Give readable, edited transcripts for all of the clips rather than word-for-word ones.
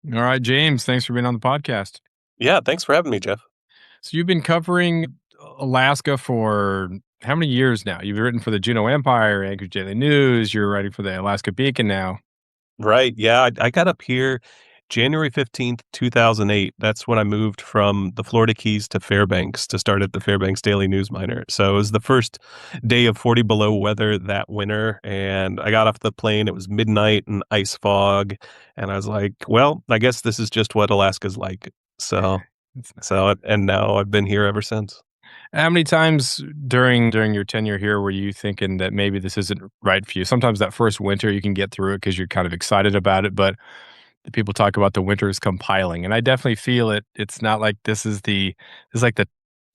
All right, James, thanks for being on the podcast. Yeah, thanks for having me, Jeff. So you've been covering Alaska for how many years now? You've written for the Juneau Empire, Anchorage Daily News. You're writing for the Alaska Beacon now. Right. Yeah, I got up here January 15th, 2008. That's when I moved from the Florida Keys to Fairbanks to start at the Fairbanks Daily News Miner. So it was the first day of 40 below weather that winter. And I got off the plane. It was midnight and ice fog. And I was like, well, I guess this is just what Alaska's like. So, That's and now I've been here ever since. How many times during your tenure here were you thinking that maybe this isn't right for you? Sometimes that first winter you can get through it because you're kind of excited about it, but the people talk about the winters compiling, and I definitely feel it. It's not like this is like the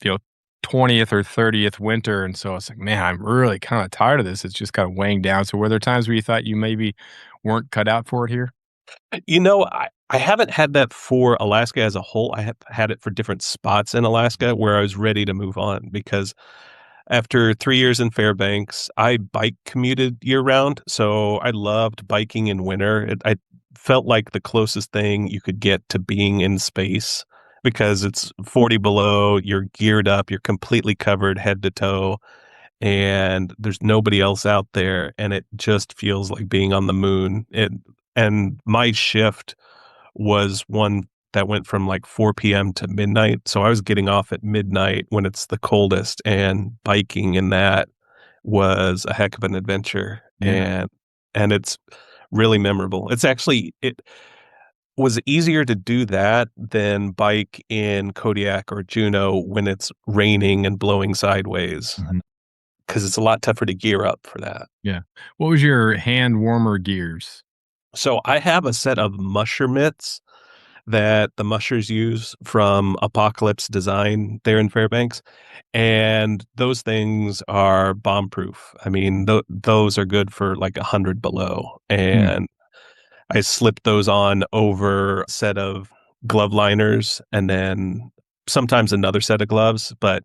you know 20th or 30th winter, and so it's like, man, I'm really kind of tired of this. It's just kind of weighing down. So were there times where you thought you maybe weren't cut out for it here? I haven't had that for Alaska as a whole. I have had it for different spots in Alaska where I was ready to move on because after 3 years in Fairbanks, I bike commuted year round, so I loved biking in winter. I felt like the closest thing you could get to being in space because it's 40 below, you're geared up, you're completely covered head to toe, and there's nobody else out there, and it just feels like being on the moon. And my shift was one that went from like 4 PM to midnight. So I was getting off at midnight when it's the coldest, and biking in that was a heck of an adventure, Yeah. and it's really memorable. It was easier to do that than bike in Kodiak or Juneau when it's raining and blowing sideways, Mhm. because it's a lot tougher to gear up for that. Yeah. What was your hand warmer gears? So I have a set of musher mitts that the mushers use from Apocalypse Design there in Fairbanks, and those things are bomb-proof. I mean, those are good for, like, 100 below, Mm. and I slipped those on over a set of glove liners and then sometimes another set of gloves, but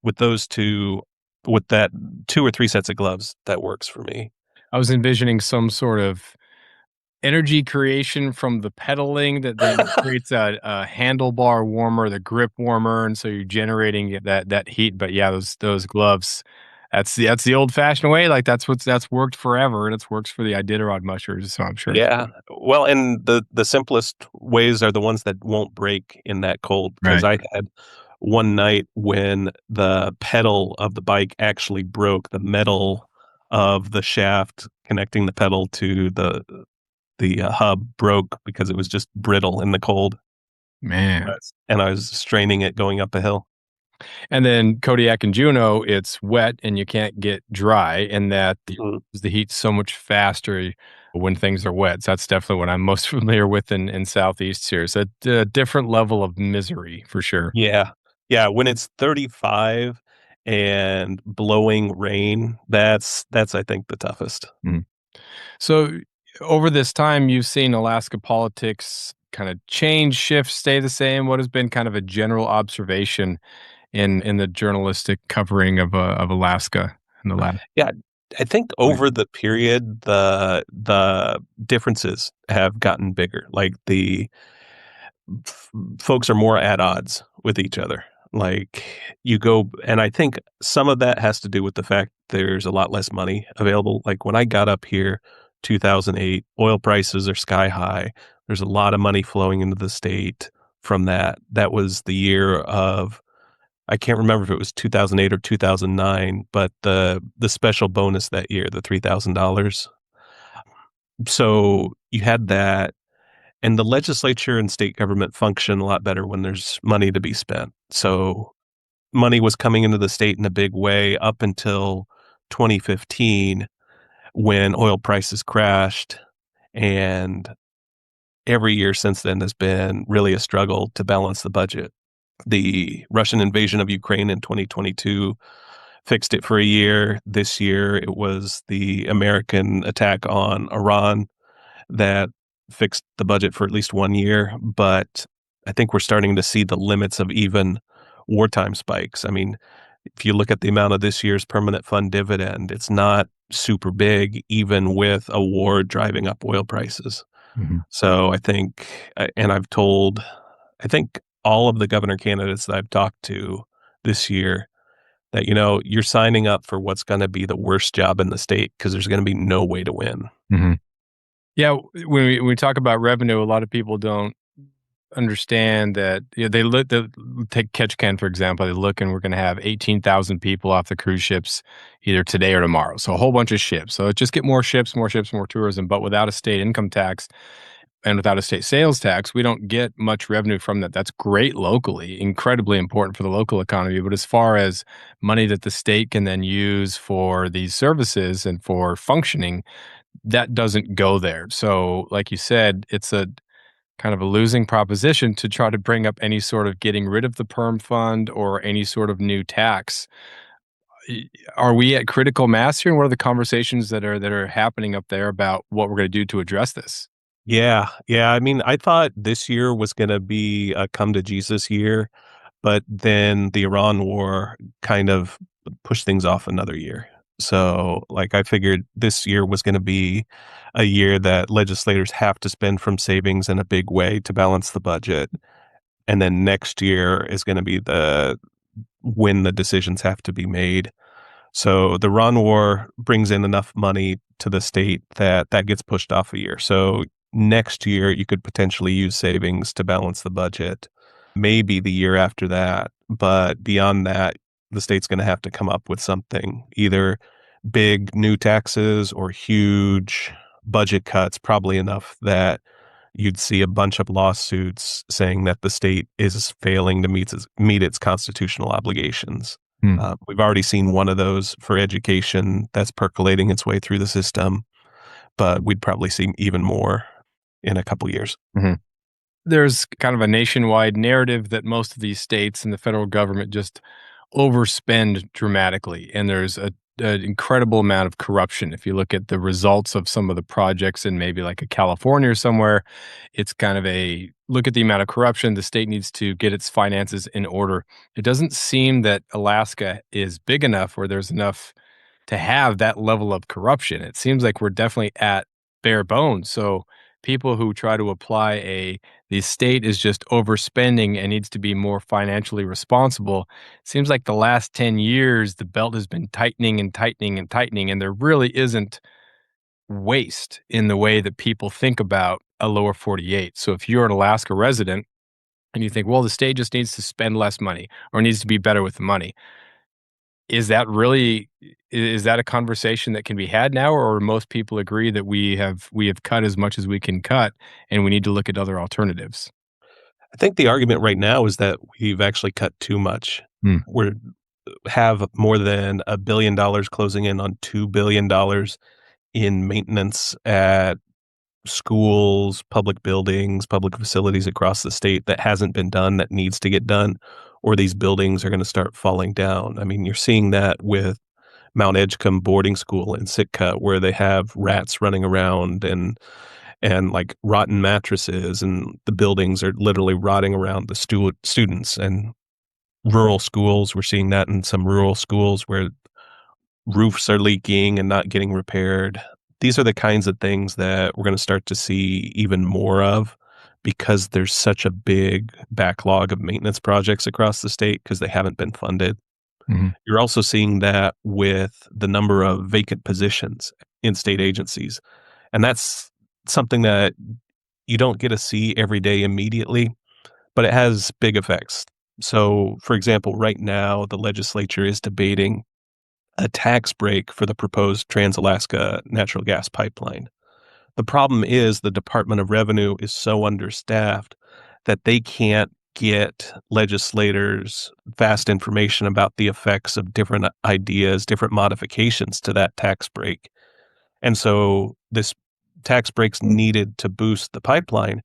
with those 2 with that 2 or 3 sets of gloves, that works for me. I was envisioning some sort of energy creation from the pedaling that then creates a handlebar warmer, the grip warmer, and so you're generating that heat. But yeah, those gloves, that's the old fashioned way. Like that's worked forever, and it's works for the Iditarod mushers. So I'm sure. Yeah. Well, and the simplest ways are the ones that won't break in that cold. Because Right. I had one night when the pedal of the bike actually broke, the metal of the shaft connecting the pedal to the hub broke because it was just brittle in the cold, Man. and I was straining it going up a hill. And then Kodiak and Juneau, it's wet and you can't get dry, and that Mhm. the heat's so much faster when things are wet. So that's definitely what I'm most familiar with in Southeast here. So a different level of misery for sure. Yeah. Yeah, when it's 35 and blowing rain, that's I think the toughest. Mhm. So over this time, you've seen Alaska politics kind of change, shift, stay the same. What has been kind of a general observation in the journalistic covering of Alaska in the last? Yeah, I think over the period, the differences have gotten bigger. Like, the folks are more at odds with each other. Like, you go and I think some of that has to do with the fact there's a lot less money available. Like, when I got up here, 2008, oil prices are sky high. There's a lot of money flowing into the state from that. That was the year of I can't remember if it was 2008 or 2009, but the special bonus that year, the $3,000. So you had that, and the legislature and state government function a lot better when there's money to be spent. So money was coming into the state in a big way up until 2015 when oil prices crashed, and every year since then has been really a struggle to balance the budget. The Russian invasion of Ukraine in 2022 fixed it for a year. This year, it was the American attack on Iran that fixed the budget for at least 1 year, but I think we're starting to see the limits of even wartime spikes. I mean, if you look at the amount of this year's permanent fund dividend, it's not super big even with a war driving up oil prices. Mhm. So I think, and I've told, I think all of the governor candidates that I've talked to this year that, you're signing up for what's going to be the worst job in the state because there's going to be no way to win. Mhm. Yeah, when we talk about revenue, a lot of people don't understand that, they look the take Ketchikan, for example. They look and we're gonna have 18,000 people off the cruise ships either today or tomorrow. So a whole bunch of ships. So just get more ships, more ships, more tourism. But without a state income tax and without a state sales tax, we don't get much revenue from that. That's great locally, incredibly important for the local economy. But as far as money that the state can then use for these services and for functioning, that doesn't go there. So, like you said, it's a kind of a losing proposition to try to bring up any sort of getting rid of the perm fund or any sort of new tax. Y- Are we at critical mass here? And what are the conversations that are happening up there about what we're going to do to address this? Yeah. Yeah. I mean, I thought this year was going to be a come to Jesus year, but then the Iran war kind of pushed things off another year. So, like, I figured this year was going to be a year that legislators have to spend from savings in a big way to balance the budget. And then next year is going to be the when the decisions have to be made. So the Iran war brings in enough money to the state that that gets pushed off a year. So next year you could potentially use savings to balance the budget. Maybe the year after that, but beyond that, the state's going to have to come up with something, either big new taxes or huge budget cuts, probably enough that you'd see a bunch of lawsuits saying that the state is failing to meet its constitutional obligations. Hmm. We've already seen one of those for education that's percolating its way through the system, but we'd probably see even more in a couple years. Mhm. There's kind of a nationwide narrative that most of these states and the federal government just overspend dramatically, and there's an incredible amount of corruption. If you look at the results of some of the projects in maybe like a California or somewhere, it's kind of a look at the amount of corruption. The state needs to get its finances in order. It doesn't seem that Alaska is big enough where there's enough to have that level of corruption. It seems like we're definitely at bare bones. So people who try to apply the state is just overspending and needs to be more financially responsible. Seems like the last 10 years the belt has been tightening and tightening and tightening, and there really isn't waste in the way that people think about a lower 48. So if you're an Alaska resident and you think, well, the state just needs to spend less money or needs to be better with the money, is that really is that a conversation that can be had now, or most people agree that we have cut as much as we can cut, and we need to look at other alternatives? I think the argument right now is that we've actually cut too much. Hmm. We have more than $1 billion closing in on $2 billion in maintenance at schools, public buildings, public facilities across the state that hasn't been done that needs to get done, or these buildings are going to start falling down. I mean, you're seeing that with Mount Edgecombe boarding school in Sitka, where they have rats running around and like rotten mattresses, and the buildings are literally rotting around the students. And rural schools, we're seeing that in some rural schools where roofs are leaking and not getting repaired. These are the kinds of things that we're going to start to see even more of because there's such a big backlog of maintenance projects across the state because they haven't been funded. Mhm. You're also seeing that with the number of vacant positions in state agencies. And that's something that you don't get to see every day immediately, but it has big effects. So, for example, right now, the legislature is debating a tax break for the proposed Trans Alaska natural gas pipeline. The problem is the Department of Revenue is so understaffed that they can't get legislators fast information about the effects of different ideas, different modifications to that tax break. And so this tax break's needed to boost the pipeline,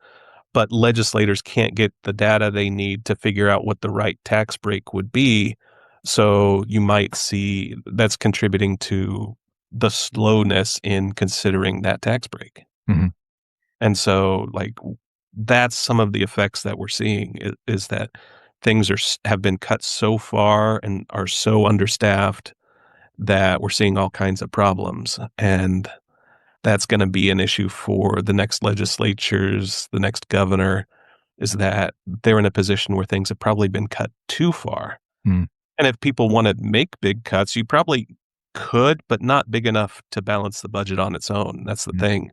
but legislators can't get the data they need to figure out what the right tax break would be. So you might see that's contributing to the slowness in considering that tax break. Mhm. And so, like, that's some of the effects that we're seeing is that things have been cut so far and are so understaffed that we're seeing all kinds of problems. And that's going to be an issue for the next legislatures, the next governor, is that they're in a position where things have probably been cut too far. Mm, And if people want to make big cuts, you probably could, but not big enough to balance the budget on its own. That's the mm, thing.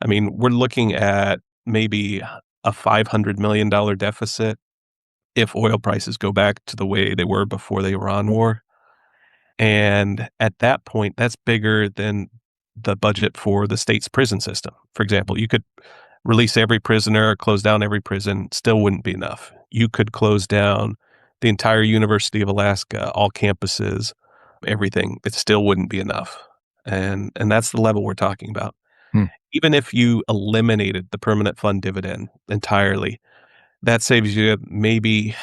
I mean, we're looking at maybe a $500 million deficit if oil prices go back to the way they were before the Iran war. And at that point, that's bigger than the budget for the state's prison system. For example, you could release every prisoner, close down every prison, still wouldn't be enough. You could close down the entire University of Alaska, all campuses, everything. It still wouldn't be enough. And that's the level we're talking about. mm. Even if you eliminated the permanent fund dividend entirely, that saves you maybe,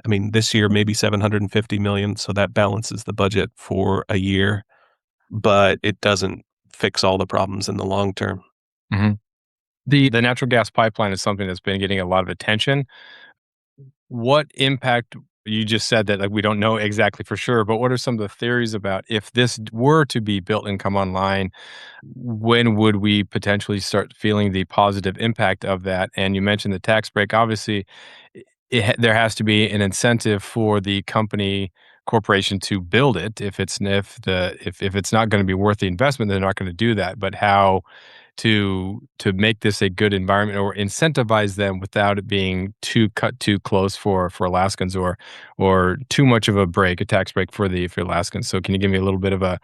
I mean, this year maybe 750 million, so that balances the budget for a year, but it doesn't fix all the problems in the long term. Mhm. The natural gas pipeline is something that's been getting a lot of attention. What impact you just said that, like, we don't know exactly for sure, but what are some of the theories about if this were to be built and come online, when would we potentially start feeling the positive impact of that? And you mentioned the tax break. Obviously, there has to be an incentive for the corporation to build it. If it's not going to be worth the investment, they're not going to do that. But how to make this a good environment or incentivize them without it being too close for Alaskans or too much of a break, a tax break for Alaskans. So can you give me a little bit of a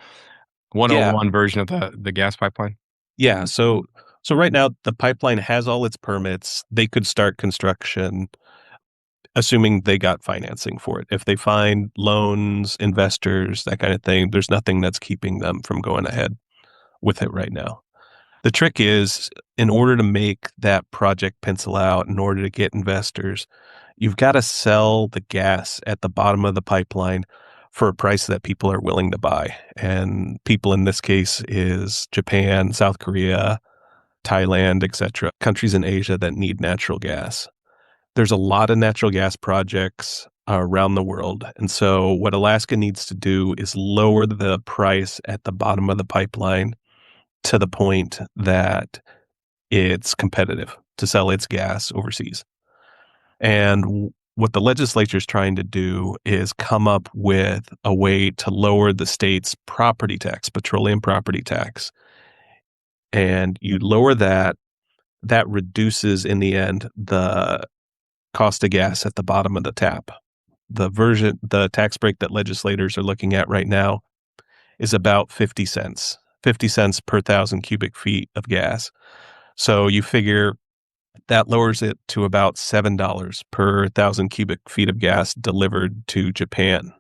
Yeah, 101 version of the gas pipeline? yeah, so right now, the pipeline has all its permits. They could start construction, assuming they got financing for it. If they find loans, investors, that kind of thing, there's nothing that's keeping them from going ahead with it right now. The trick is, in order to make that project pencil out, in order to get investors, you've gotta sell the gas at the bottom of the pipeline for a price that people are willing to buy, and people in this case is Japan, South Korea, Thailand, etcetera, countries in Asia that need natural gas. There's a lot of natural gas projects around the world, and so what Alaska needs to do is lower the price at the bottom of the pipeline to the point that it's competitive to sell its gas overseas. And what the legislature is trying to do is come up with a way to lower the state's property tax, petroleum property tax. And you lower that, that reduces in the end the cost of gas at the bottom of the tap. The tax break that legislators are looking at right now is about 50 cents, 50 cents per thousand cubic feet of gas. So you figure that lowers it to about $7 per thousand cubic feet of gas delivered to Japan.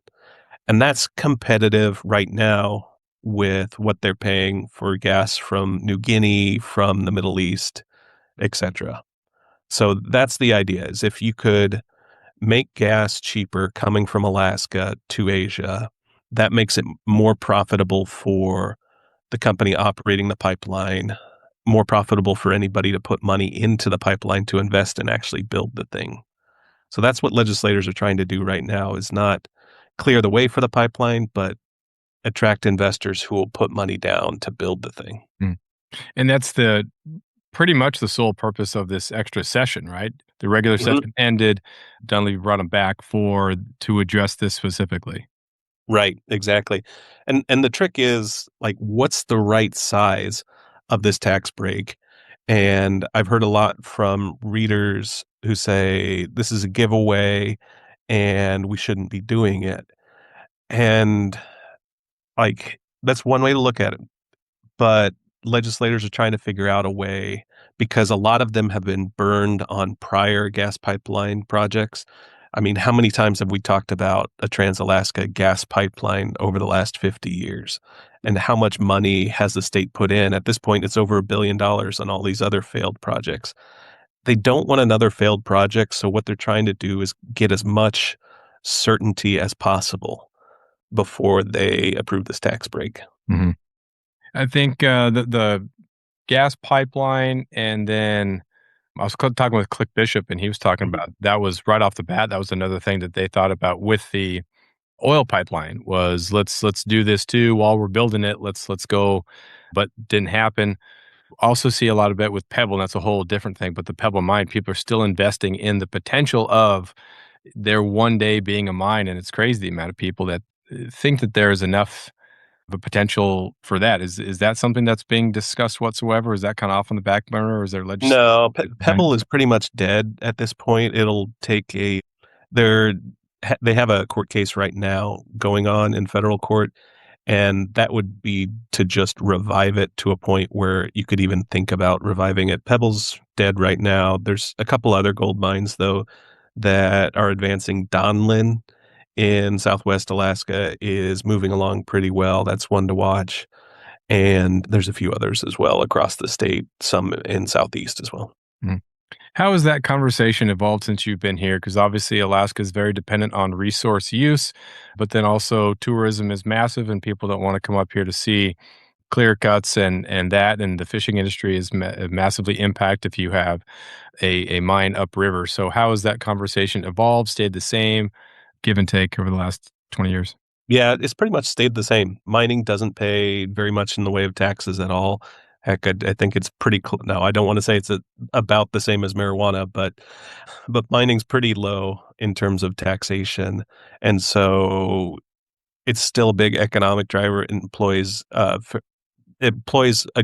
And that's competitive right now with what they're paying for gas from New Guinea, from the Middle East, etc. So that's the idea, is if you could make gas cheaper coming from Alaska to Asia, that makes it more profitable for the company operating the pipeline, more profitable for anybody to put money into the pipeline to invest and actually build the thing. So that's what legislators are trying to do right now, is not clear the way for the pipeline, but attract investors who will put money down to build the thing. Mm. And that's the pretty much the sole purpose of this extra session, right? The regular Mhm. session ended. Dunleavy brought them back to address this specifically. Right, exactly. And the trick is, like, what's the right size of this tax break? And I've heard a lot from readers who say this is a giveaway and we shouldn't be doing it. And, like, that's one way to look at it. But legislators are trying to figure out a way, because a lot of them have been burned on prior gas pipeline projects. I mean, how many times have we talked about a Trans-Alaska gas pipeline over the last 50 years? And how much money has the state put in? At this point, it's over $1 billion on all these other failed projects. They don't want another failed project, so what they're trying to do is get as much certainty as possible before they approve this tax break. Mhm. I think, the gas pipeline, and then I was talking with Click Bishop, and he was talking Mhm. about that was right off the bat, that was another thing that they thought about with the oil pipeline was, "Let's do this too while we're building it. Let's go," but didn't happen. Also see a lot of it with Pebble, and that's a whole different thing, but the Pebble mine, people are still investing in the potential of there one day being a mine, and it's crazy the amount of people that, think that there is enough of a potential for that. Is that something that's being discussed whatsoever? Is that kinda off on the back burner, or is there legislation No, behind Pebble is pretty much dead at this point. It'll take a they're they have a court case right now going on in federal court, and that would be to just revive it to a point where you could even think about reviving it. Pebble's dead right now. There's a couple other gold mines, though, that are advancing. Donlin in Southwest Alaska is moving along pretty well. That's one to watch. And there's a few others as well across the state, some in Southeast as well. it? How has that conversation evolved since you've been here? Because obviously Alaska is very dependent on resource use, but then also tourism is massive, and people don't want to come up here to see clear cuts and the fishing industry is massively impact if you have a mine upriver. So how has that conversation evolved, stayed the same, give and take over the last 20 years? Yeah, it's pretty much stayed the same. Mining doesn't pay very much in the way of taxes at all. Heck, I think it's pretty no, I don't wanna say it's about the same as marijuana, but mining's pretty low in terms of taxation, and so it's still a big economic driver. It employs a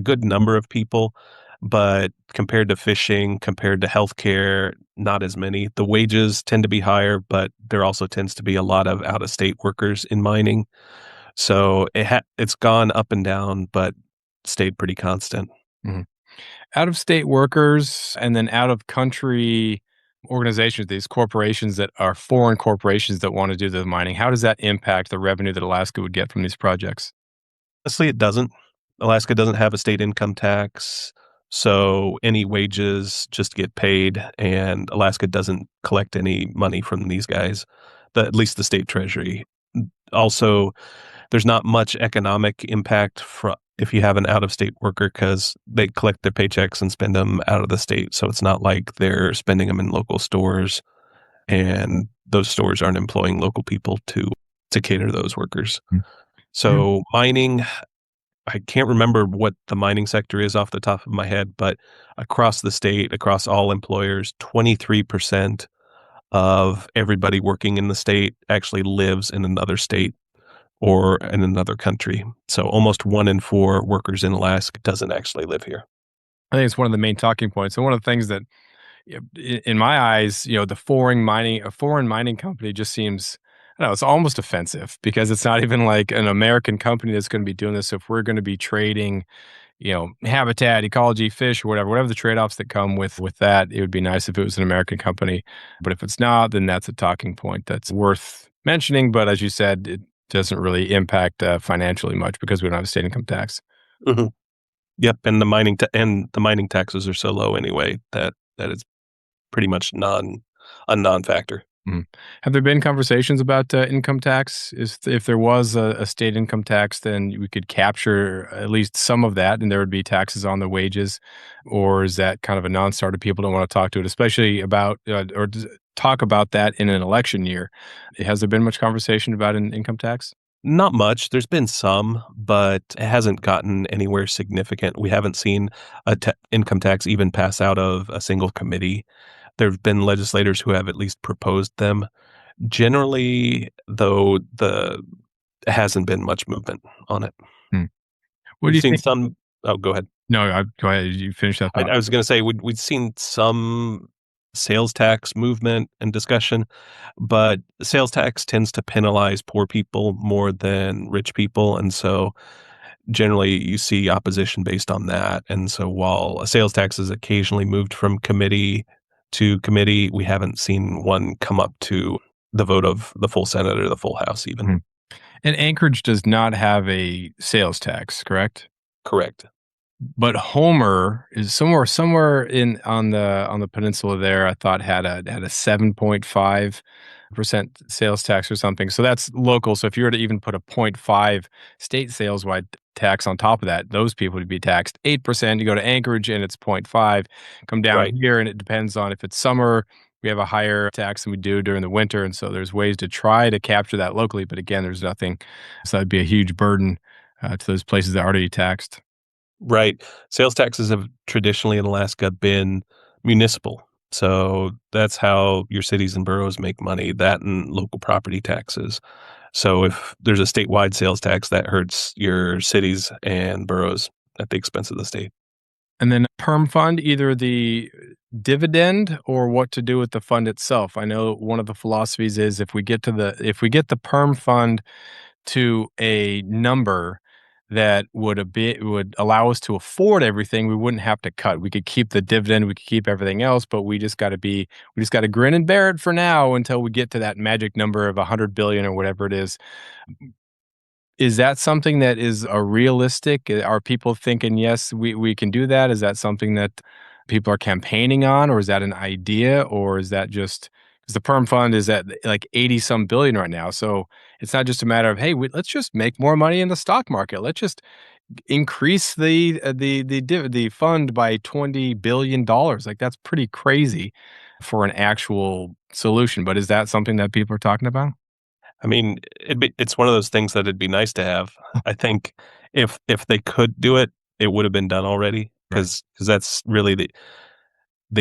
good number of people, but compared to fishing, compared to healthcare, not as many. The wages tend to be higher, but there also tends to be a lot of out-of-state workers in mining. So it's gone up and down, but stayed pretty constant. Mhm. Out of state workers and then out of country organizations, these corporations that are foreign corporations that want to do the mining, how does that impact the revenue that Alaska would get from these projects? Honestly, it doesn't. Alaska doesn't have a state income tax, so any wages just get paid, and Alaska doesn't collect any money from these guys, at least the state treasury. Also, there's not much economic impact if you have an out-of-state worker because they collect their paychecks and spend them out of the state, so it's not like they're spending them in local stores, and those stores aren't employing local people to cater those workers. Mm. Yeah. So mining, I can't remember what the mining sector is off the top of my head, but across the state, across all employers, 23% of everybody working in the state actually lives in another state or in another country. So almost 1 in 4 workers in Alaska doesn't actually live here. I think it's one of the main talking points. And one of the things that, in my eyes, the a foreign mining company just seems, I don't know, it's almost offensive because it's not even like an American company that's going to be doing this. If we're going to be trading, habitat, ecology, fish, or whatever the trade-offs that come with that, it would be nice if it was an American company. But if it's not, then that's a talking point that's worth mentioning. But as you said, it doesn't really impact financially much because we don't have a state income tax. Mhm. Yep, and the mining taxes are so low anyway that it's pretty much a non-factor. Mhm. Have there been conversations about income tax? If there was a state income tax, then we could capture at least some of that, and there would be taxes on the wages, or is that kind of a non-starter? People don't want to talk to it, especially about talk about that in an election year. Has there been much conversation about an income tax? Not much. There's been some, but it hasn't gotten anywhere significant. We haven't seen a income tax even pass out of a single committee. There have been legislators who have at least proposed them. Generally, though, the hasn't been much movement on it. Hmm. What do We've you seen think? some. Oh, go ahead. No, go ahead. You finish that thought. I was going to say we'd seen some sales tax movement and discussion, but sales tax tends to penalize poor people more than rich people, and so generally you see opposition based on that. And so while a sales tax is occasionally moved from committee to committee, we haven't seen one come up to the vote of the full Senate or the full House even. Mhm. And Anchorage does not have a sales tax, correct? Correct. But Homer is somewhere in on the peninsula there, I thought had a 7.5% sales tax or something. So that's local. So if you were to even put a point 0.5 state sales wide tax on top of that, those people would be taxed 8%. You go to Anchorage and it's point 0.5. Come down Right. here and it depends on if it's summer, we have a higher tax than we do during the winter. And so there's ways to try to capture that locally. But again, there's nothing. So that'd be a huge burden to those places that are already taxed. Right. Sales taxes have traditionally in Alaska been municipal. So that's how your cities and boroughs make money, that and local property taxes. So if there's a statewide sales tax, that hurts your cities and boroughs at the expense of the state. And then perm fund, either the dividend or what to do with the fund itself. I know one of the philosophies is if we get the perm fund to a number that would allow us to afford everything, we wouldn't have to cut. We could keep the dividend, we could keep everything else, but we just got to grin and bear it for now until we get to that magic number of 100 billion or whatever it is. Is that something that is a realistic? Are people thinking, yes, we can do that? Is that something that people are campaigning on, or is that an idea, or is that just because the perm fund is at like 80 some billion right now? So it's not just a matter of, hey, let's just make more money in the stock market. Let's just increase the fund by $20 billion. Like that's pretty crazy for an actual solution. But is that something that people are talking about? I mean, it's one of those things that it'd be nice to have. I think if they could do it, it would have been done already Right. because that's really the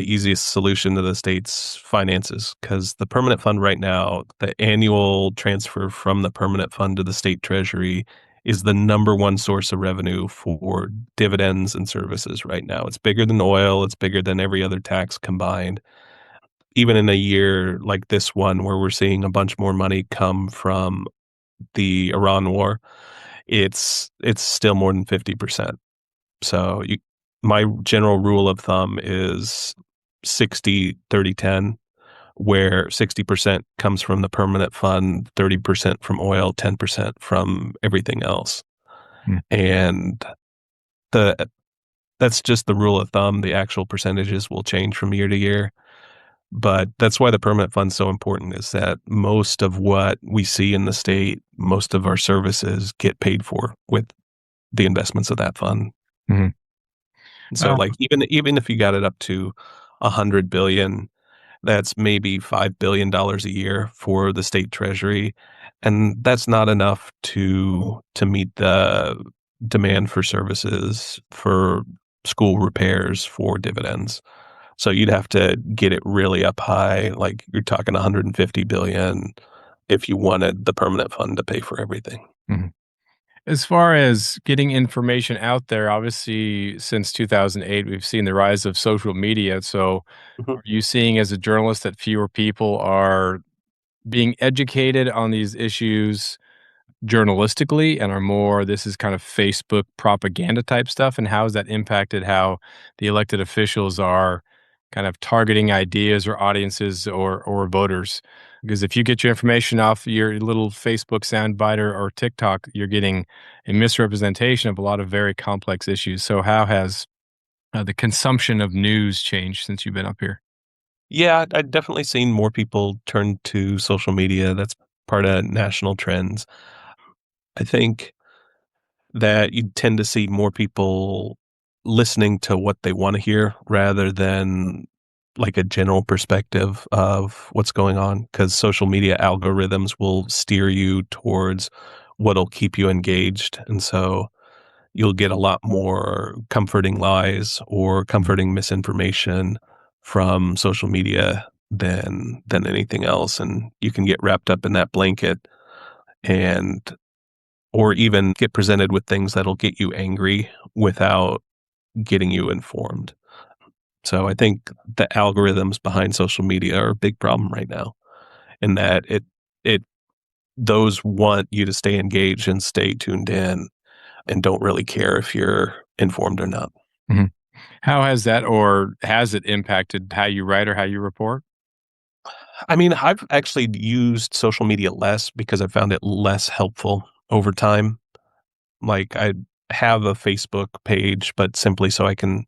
easiest solution to the state's finances. Because the permanent fund right now, the annual transfer from the permanent fund to the state treasury is the number one source of revenue for dividends and services right now. It's bigger than oil, it's bigger than every other tax combined. Even in a year like this one where we're seeing a bunch more money come from the Iran war, it's still more than 50%. So you my general rule of thumb is 60-30-10, where 60% comes from the permanent fund, 30% from oil, 10% from everything else. Hmm. And the that's just the rule of thumb. The actual percentages will change from year to year. But that's why the permanent fund's so important is that most of what we see in the state, most of our services get paid for with the investments of that fund. Mhm. And so, like, even if you got it up to 100 billion, that's maybe $5 billion a year for the state treasury, and that's not enough to meet the demand for services, for school repairs, for dividends. So you'd have to get it really up high, like you're talking 150 billion if you wanted the permanent fund to pay for everything. Mhm. As far as getting information out there, obviously since 2008, we've seen the rise of social media. So, Mhm. are you seeing as a journalist that fewer people are being educated on these issues journalistically and are more this is kind of Facebook propaganda type stuff? And how has that impacted how the elected officials are kind of targeting ideas or audiences or voters? Because if you get your information off your little Facebook soundbite or TikTok, you're getting a misrepresentation of a lot of very complex issues. So how has the consumption of news changed since you've been up here? Yeah, I've definitely seen more people turn to social media. That's part of national trends. I think that you tend to see more people listening to what they want to hear rather than like a general perspective of what's going on because social media algorithms will steer you towards what'll keep you engaged. And so you'll get a lot more comforting lies or comforting misinformation from social media than anything else. And you can get wrapped up in that blanket and or even get presented with things that'll get you angry without getting you informed. So I think the algorithms behind social media are a big problem right now in that it those want you to stay engaged and stay tuned in and don't really care if you're informed or not. Mhm. How has that or has it impacted how you write or how you report? I mean, I've actually used social media less because I found it less helpful over time. Like I have a Facebook page, but simply so I can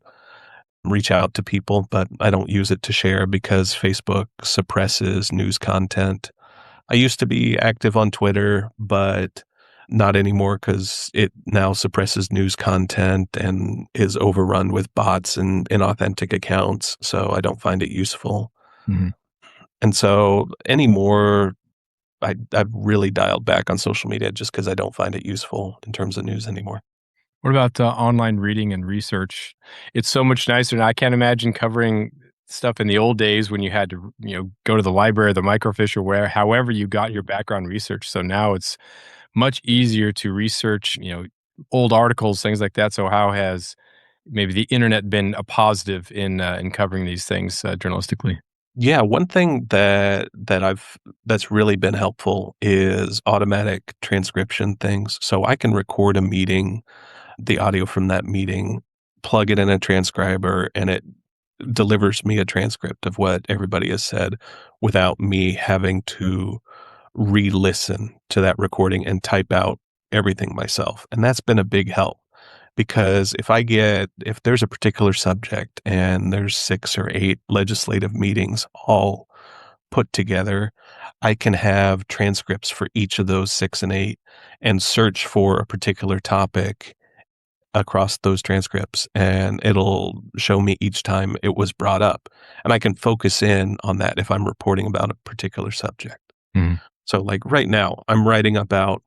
reach out to people, but I don't use it to share because Facebook suppresses news content. I used to be active on Twitter, but not anymore because it now suppresses news content and is overrun with bots and inauthentic accounts. So I don't find it useful. Mhm. And so anymore, I've really dialed back on social media just because I don't find it useful in terms of news anymore. What about online reading and research? It's so much nicer, and I can't imagine covering stuff in the old days when you had to, go to the library, the microfiche, or where, however you got your background research. So now it's much easier to research, old articles, things like that. So how has maybe the internet been a positive in covering these things journalistically? Yeah, one thing that's really been helpful is automatic transcription things. So I can record a meeting, the audio from that meeting, plug it in a transcriber, and it delivers me a transcript of what everybody has said without me having to re-listen to that recording and type out everything myself. And that's been a big help because if there's a particular subject and there's 6 or 8 legislative meetings all put together, I can have transcripts for each of those 6 and 8 and search for a particular topic across those transcripts, and it'll show me each time it was brought up, and I can focus in on that if I'm reporting about a particular subject. Mhm. So, like, right now, I'm writing about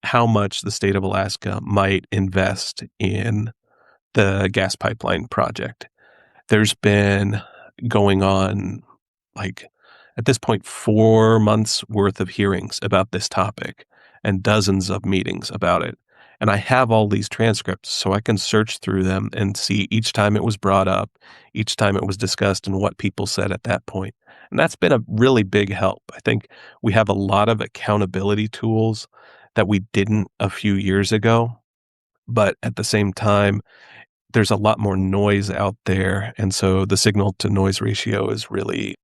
how much the state of Alaska might invest in the gas pipeline project. There's been going on, like, at this point, 4 months worth of hearings about this topic and dozens of meetings about it. And I have all these transcripts, so I can search through them and see each time it was brought up, each time it was discussed, and what people said at that point. And that's been a really big help. I think we have a lot of accountability tools that we didn't a few years ago, but at the same time, there's a lot more noise out there, and so the signal to noise ratio has really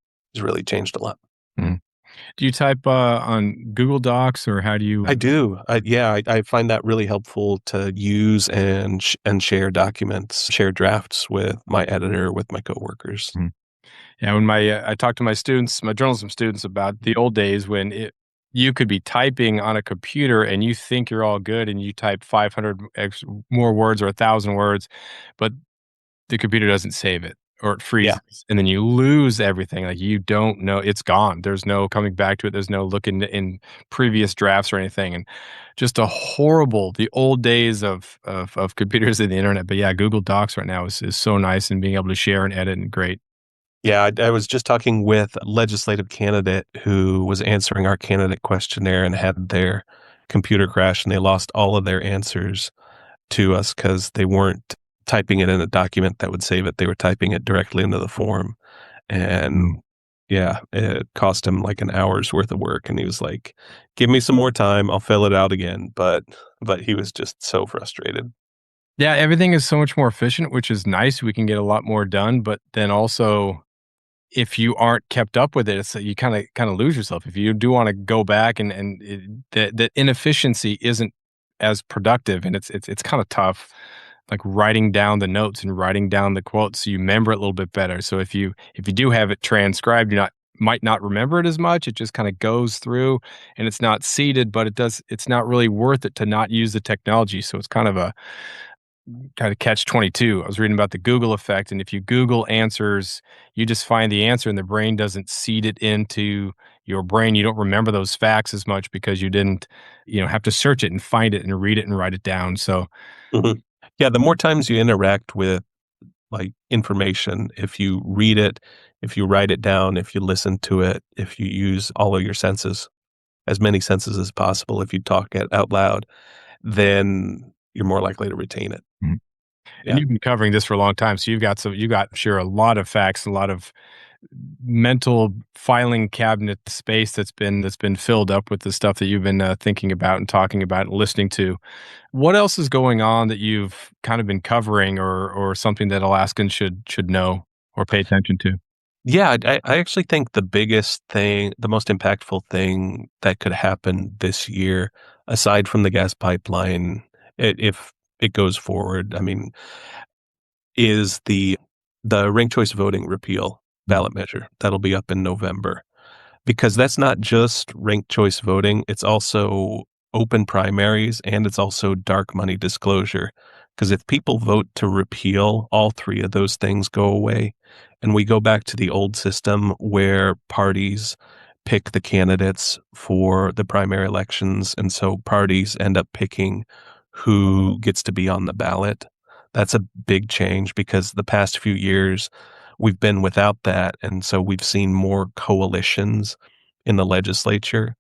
changed a lot. Mhm. Do you type on Google Docs, or how do I you? do. I find that really helpful to use and share documents, share drafts with my editor, with my coworkers. Yeah, when I talk to my students, my journalism students, about the old days when you could be typing on a computer and you think you're all good and you type 500 more words or 1,000 words, but the computer doesn't save it or it Yeah. freezes, and then you lose everything. Like, you don't know, it's gone. There's no coming back to it. There's no looking in previous drafts or anything, and just a horrible, the old days of computers and the internet. But yeah, Google Docs right now is so nice, and being able to share and edit and great. Yeah, I was just talking with a legislative candidate who was answering our candidate questionnaire and had their computer crash, and they lost all of their answers to us because they weren't typing it in a document that would save it. They were typing it directly into the form. And yeah, it cost him like an hour's worth of work. And he was like, give me some more time. I'll fill it out again. But he was just so frustrated. Yeah, everything is so much more efficient, which is nice. We can get a lot more done, but then also, if you aren't kept up with it, it's you kinda lose yourself. If you do wanna go back, and the inefficiency isn't as productive, and it's kinda tough, like writing down the notes and writing down the quotes so you remember it a little bit better. So if you do have it transcribed, you not might not remember it as much. It just kinda goes through, and it's not seated, but it's not really worth it to not use the technology. So it's kind of a kinda catch 22. I was reading about the Google effect, and if you Google answers, you just find the answer and the brain doesn't seed it into your brain. You don't remember those facts as much because you didn't, have to search it and find it and read it and write it down. So, Mhm. Yeah, the more times you interact with like information, if you read it, if you write it down, if you listen to it, if you use all of your senses, as many senses as possible, if you talk it out loud, then you're more likely to retain it. mhm. And Yeah. you've been covering this for a long time, so you got, sure, a lot of facts, a lot of mental filing cabinet space that's been filled up with the stuff that you've been thinking about and talking about and listening to. What else is going on that you've kind of been covering, or something that Alaskans should know or pay attention to? Yeah, I actually think the biggest thing, the most impactful thing that could happen this year, aside from the gas pipeline, if it goes forward, I mean, is the ranked choice voting repeal ballot measure that'll be up in November. Because that's not just ranked choice voting, it's also open primaries and it's also dark money disclosure. Because if people vote to repeal, all 3 of those things go away, and we go back to the old system where parties pick the candidates for the primary elections, and so parties end up picking who gets to be on the ballot. That's a big change because the past few years we've been without that, and so we've seen more coalitions in the legislature.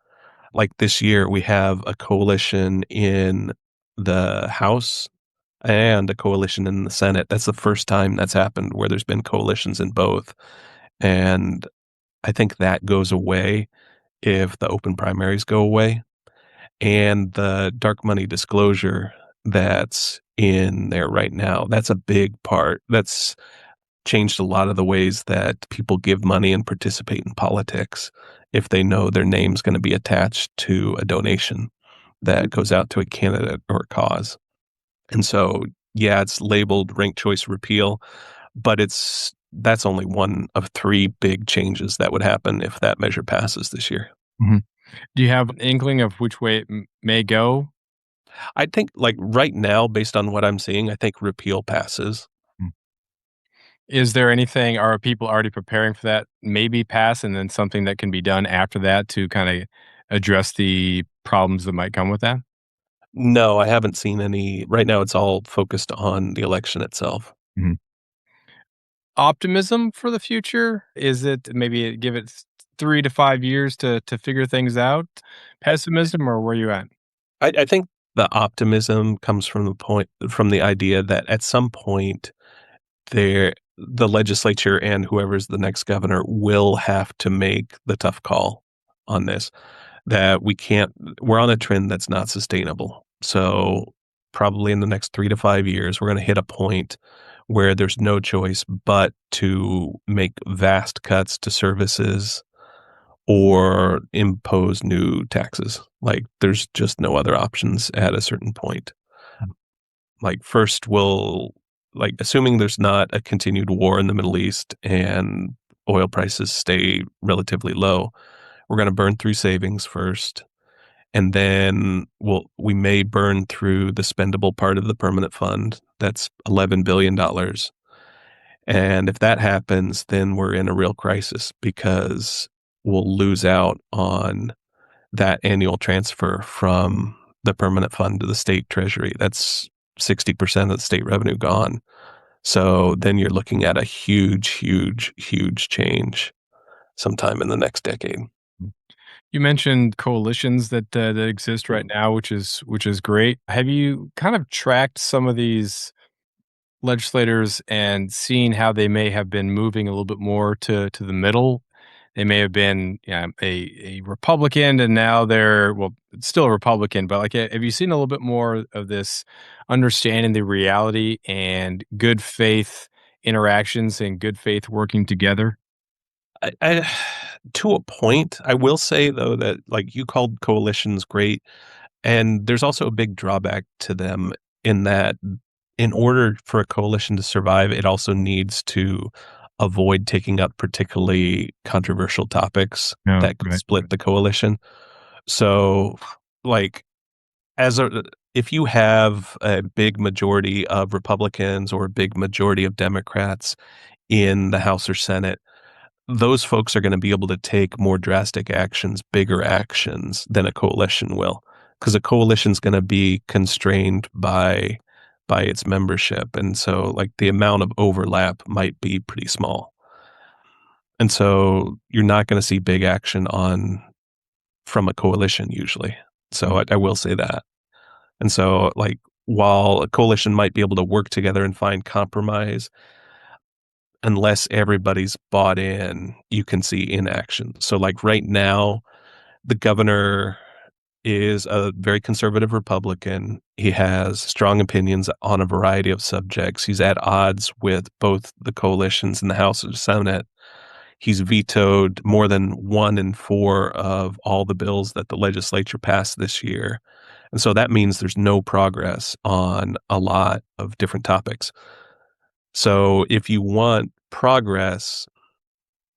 Like this year, we have a coalition in the House and a coalition in the Senate. That's the first time that's happened where there's been coalitions in both. And I think that goes away if the open primaries go away. And the dark money disclosure that's in there right now, that's a big part. That's changed a lot of the ways that people give money and participate in politics if they know their name's gonna be attached to a donation that goes out to a candidate or a cause. And so, yeah, it's labeled ranked choice repeal, but that's only one of 3 big changes that would happen if that measure passes this year. Mhm. Do you have an inkling of which way it may go? I think, like, right now, based on what I'm seeing, I think repeal passes. Mm. Is there anything are people already preparing for that maybe pass and then something that can be done after that to kinda address the problems that might come with that? No, I haven't seen any right now, it's all focused on the election itself. Mhm. Optimism for the future? Is it maybe give it 3 to 5 years to figure things out? Pessimism, or where you at? I think the optimism comes from the idea that at some point the legislature and whoever's the next governor will have to make the tough call on this, that we're on a trend that's not sustainable. So, probably in the next 3 to 5 years, we're gonna hit a point where there's no choice but to make vast cuts to services or impose new taxes. Like, there's just no other options at a certain point. Like, first, assuming there's not a continued war in the Middle East and oil prices stay relatively low, we're gonna burn through savings first, and then we may burn through the spendable part of the permanent fund. That's $11 billion. And if that happens, then we're in a real crisis because we'll lose out on that annual transfer from the permanent fund to the state treasury. That's 60% of the state revenue gone. So then you're looking at a huge, huge, huge change sometime in the next decade. You mentioned coalitions that exist right now, which is great. Have you kind of tracked some of these legislators and seen how they may have been moving a little bit more to the middle? They may have been, yeah, a Republican, and now they're well, it's still a Republican, but like, have you seen a little bit more of this understanding the reality and good faith interactions and good faith working together? I to a point, I will say though that like you called coalitions great, and there's also a big drawback to them in that in order for a coalition to survive, it also needs to avoid taking up particularly controversial topics No, that could right. split the coalition. So, like, as a if you have a big majority of Republicans or a big majority of Democrats in the House or Senate, those folks are gonna be able to take more drastic actions, bigger actions than a coalition will, because a coalition's gonna be constrained by its membership, and so, like, the amount of overlap might be pretty small. And so, you're not gonna see big action on from a coalition usually. So, I will say that. And so, like, while a coalition might be able to work together and find compromise, unless everybody's bought in, you can see inaction. So, like, right now, the governor is a very conservative Republican. He has strong opinions on a variety of subjects. He's at odds with both the coalitions in the House and Senate. He's vetoed more than 1 in 4 of all the bills that the legislature passed this year. And so that means there's no progress on a lot of different topics. So if you want progress,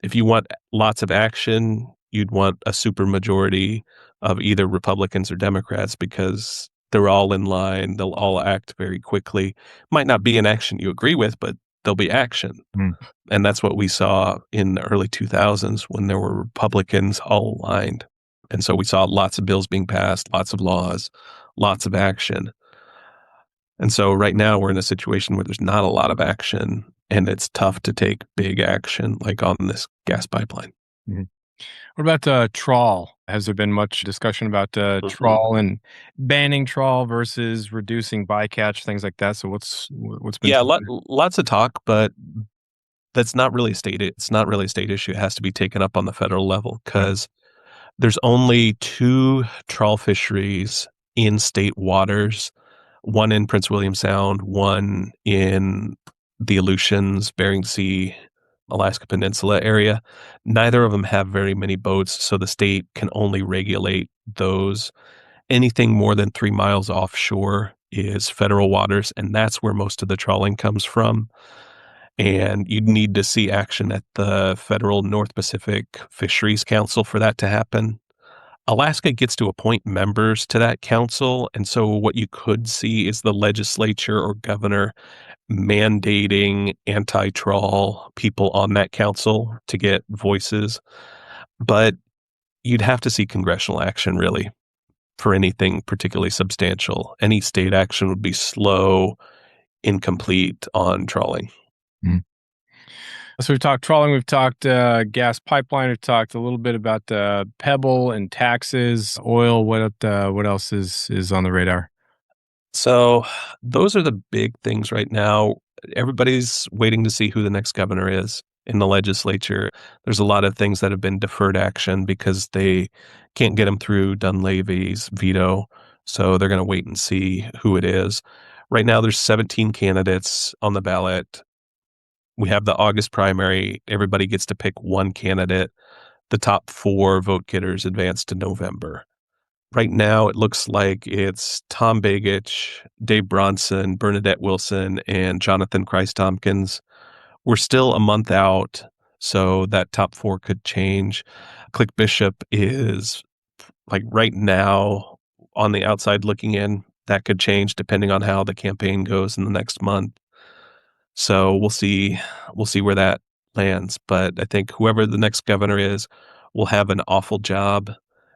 if you want lots of action, you'd want a supermajority of either Republicans or Democrats because they're all in line, they'll all act very quickly. Might not be an action you agree with, but there'll be action. Mm. And that's what we saw in the early 2000s when there were Republicans all aligned. And so we saw lots of bills being passed, lots of laws, lots of action. And so right now we're in a situation where there's not a lot of action and it's tough to take big action like on this gas pipeline. Mhm. What about trawl? Has there been much discussion about Mhm. trawl and banning trawl versus reducing bycatch, things like that? So what's been Yeah, said there? lots of talk, but that's not really it's not really a state issue. It has to be taken up on the federal level Mhm. because there's only 2 trawl fisheries in state waters, one in Prince William Sound, one in the Aleutians, Bering Sea, Alaska Peninsula area. Neither of them have very many boats, so the state can only regulate those. Anything more than 3 miles offshore is federal waters, and that's where most of the trawling comes from, and you'd need to see action at the federal North Pacific Fisheries Council for that to happen. Alaska gets to appoint members to that council, and so what you could see is the legislature or governor mandating anti-trawl people on that council to get voices, but you'd have to see congressional action really for anything particularly substantial. Any state action would be slow, incomplete on trawling. Mhm. So we've talked trawling, we've talked gas pipeline, we've talked a little bit about Pebble and taxes, oil. What else is on the radar? So those are the big things right now. Everybody's waiting to see who the next governor is in the legislature. There's a lot of things that have been deferred action because they can't get them through Dunleavy's veto. So they're going to wait and see who it is. Right now, there's 17 candidates on the ballot. We have the August primary. Everybody gets to pick one candidate. The top 4 vote getters advance to November. Right now, it looks like it's Tom Begich, Dave Bronson, Bernadette Wilson, and Jonathan Christ Tompkins. We're still a month out, so that top 4 could change. Click Bishop is, like, right now on the outside looking in. That could change depending on how the campaign goes in the next month. So we'll see where that lands, but I think whoever the next governor is will have an awful job.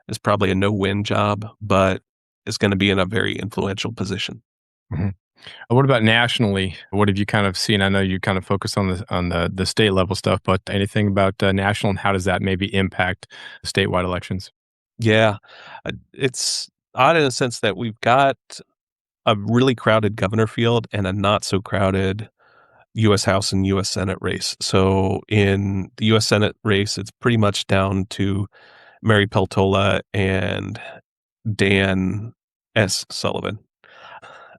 It's probably a no-win job, but is gonna be in a very influential position. Mhm. What about nationally? What have you kind of seen? I know you kind of focus on the state level stuff, but anything about national and how does that maybe impact statewide elections? Yeah, it's odd in a sense that we've got a really crowded governor field and a not so crowded US House and US Senate race. So in the US Senate race, it's pretty much down to Mary Peltola and Dan S. Sullivan.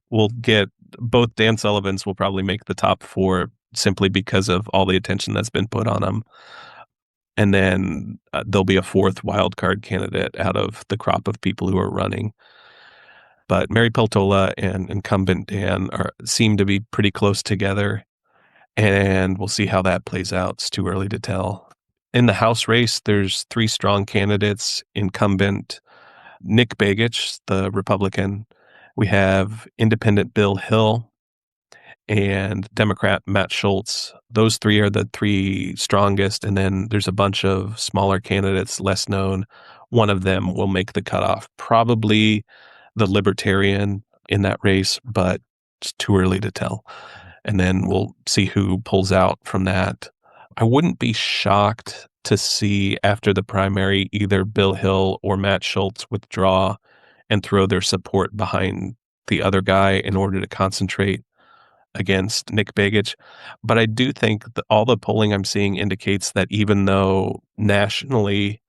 We'll get both Dan Sullivans will probably make the top 4 simply because of all the attention that's been put on them, and then, there'll be a 4th wild card candidate out of the crop of people who are running. But Mary Peltola and incumbent Dan are seem to be pretty close together, and we'll see how that plays out. It's too early to tell. In the House race, there's 3 strong candidates: incumbent Nick Begich, the Republican. We have independent Bill Hill and Democrat Matt Schultz. Those 3 are the 3 strongest, and then there's a bunch of smaller candidates, less known. One of them will make the cutoff, probably the Libertarian in that race, but it's too early to tell. And then we'll see who pulls out from that. I wouldn't be shocked to see after the primary either Bill Hill or Matt Schultz withdraw and throw their support behind the other guy in order to concentrate against Nick Begich. But I do think that all the polling I'm seeing indicates that even though nationally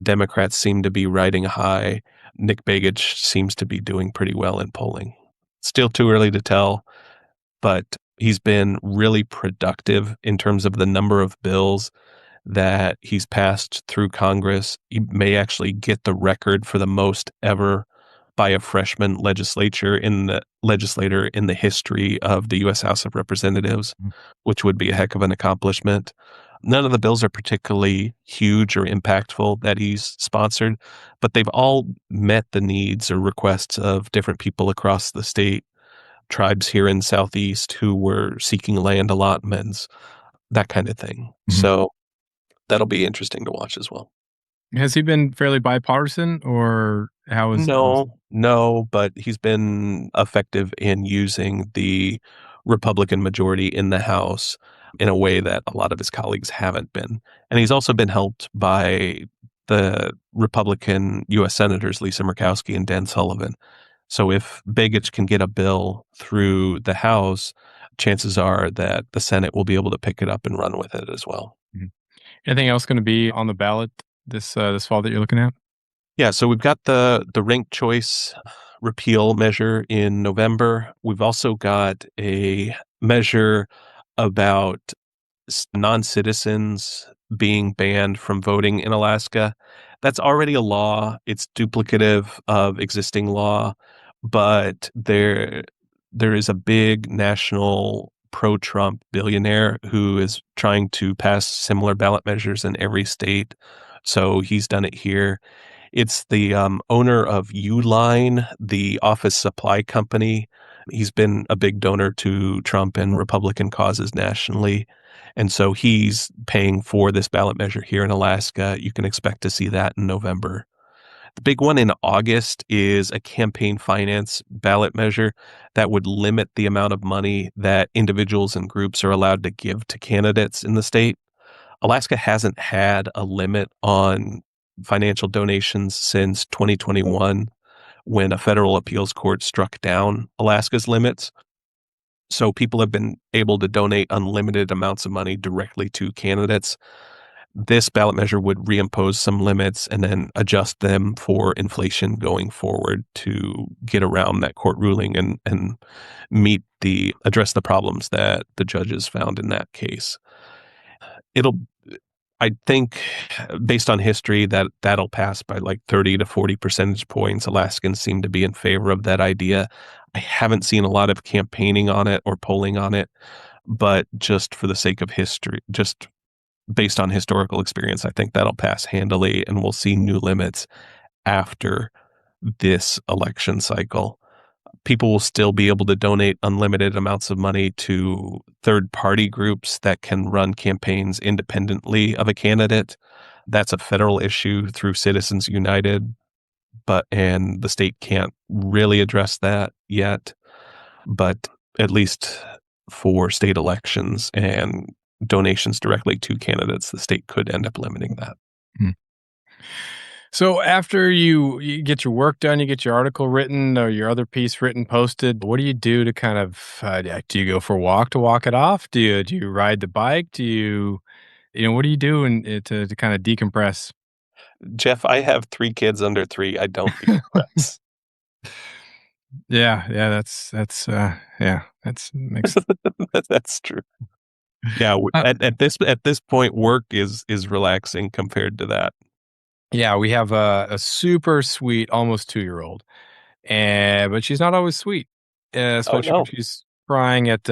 Democrats seem to be riding high, Nick Begich seems to be doing pretty well in polling. Still too early to tell, but he's been really productive in terms of the number of bills that he's passed through Congress. He may actually get the record for the most ever by a freshman legislator in the history of the US House of Representatives, Mhm. which would be a heck of an accomplishment. None of the bills are particularly huge or impactful that he's sponsored, but they've all met the needs or requests of different people across the state, tribes here in Southeast who were seeking land allotments, that kind of thing. Mhm. So that'll be interesting to watch as well. Has he been fairly bipartisan, or how is No, but he's been effective in using the Republican majority in the House in a way that a lot of his colleagues haven't been. And he's also been helped by the Republican U.S. Senators Lisa Murkowski and Dan Sullivan. So if Begich can get a bill through the House, chances are that the Senate will be able to pick it up and run with it as well. Mhm. Anything else gonna be on the ballot this fall that you're looking at? Yeah, so we've got the ranked choice repeal measure in November. We've also got a measure about non-citizens being banned from voting in Alaska. That's already a law. It's duplicative of existing law, but there is a big national pro-Trump billionaire who is trying to pass similar ballot measures in every state. So he's done it here. It's the owner of Uline, the office supply company. He's been a big donor to Trump and Republican causes nationally. And so he's paying for this ballot measure here in Alaska. You can expect to see that in November. The big one in August is a campaign finance ballot measure that would limit the amount of money that individuals and groups are allowed to give to candidates in the state. Alaska hasn't had a limit on financial donations since 2021 when a federal appeals court struck down Alaska's limits. So people have been able to donate unlimited amounts of money directly to candidates. This ballot measure would reimpose some limits and then adjust them for inflation going forward to get around that court ruling and address the problems that the judges found in that case. I think based on history that'll pass by like 30 to 40 percentage points. Alaskans seem to be in favor of that idea. I haven't seen a lot of campaigning on it or polling on it, but just for the sake of history, just based on historical experience, I think that'll pass handily and we'll see new limits after this election cycle. People will still be able to donate unlimited amounts of money to third-party groups that can run campaigns independently of a candidate. That's a federal issue through Citizens United, and the state can't really address that yet. But at least for state elections and donations directly to candidates, the state could end up limiting that. Hmm. So after you get your work done, you get your article written or your other piece written, posted, what do you do to kind of do you go for a walk to walk it off? Do you ride the bike? What do you do to kind of decompress? Jeff, I have 3 kids under 3. I don't decompress. Yeah, yeah, that's makes That's true. Yeah, uh, at this point, work is relaxing compared to that. yeah, we have a super sweet, almost 2-year-old, and but she's not always sweet, Oh, especially when no. she's crying at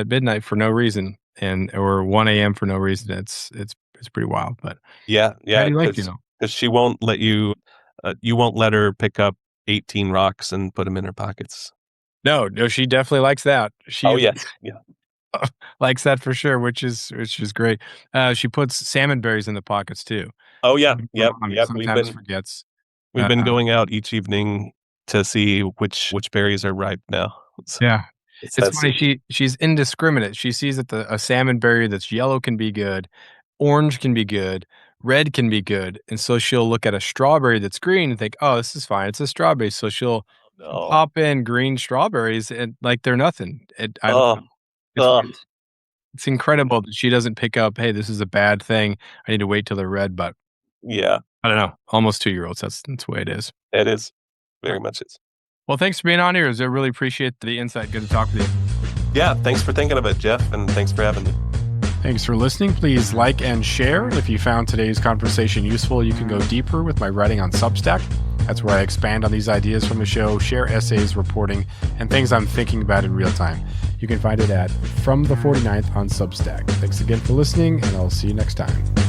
midnight for no reason or 1 a.m. for no reason. It's pretty wild. But Yeah, how yeah, do you like, 'cause she won't let you won't let her pick up 18 rocks and put them in her pockets. No, no, she definitely likes that. Oh, She yes, yeah. likes that for sure, which is great. She puts salmon berries in the pockets too. Oh, yeah, yep, Mommy yep, sometimes forgets. we've been Uh, going out each evening to see which berries are ripe now. So, yeah. it's It's that funny, simple. she's indiscriminate. She sees that a salmon berry that's yellow can be good, orange can be good, red can be good, and so she'll look at a strawberry that's green and think, "Oh, this is fine, it's a strawberry," so she'll No. pop in green strawberries and like they're nothing. I don't Oh, know. It's ugh, it's incredible that she doesn't pick up, "Hey, this is a bad thing. I need to wait till they're red," but yeah, I don't know. Almost 2-year-olds, that's the way it is. it is. Uh, Very much is. well, thanks for being on here. I really appreciate the insight. Good to talk with you. Yeah, thanks for thinking of it, Jeff, and thanks for having me. Thanks for listening. Please like and share. If you found today's conversation useful, you can go deeper with my writing on Substack. That's where I expand on these ideas from the show, share essays, reporting, and things I'm thinking about in real time. You can find it at From the 49th on Substack. Thanks again for listening, and I'll see you next time.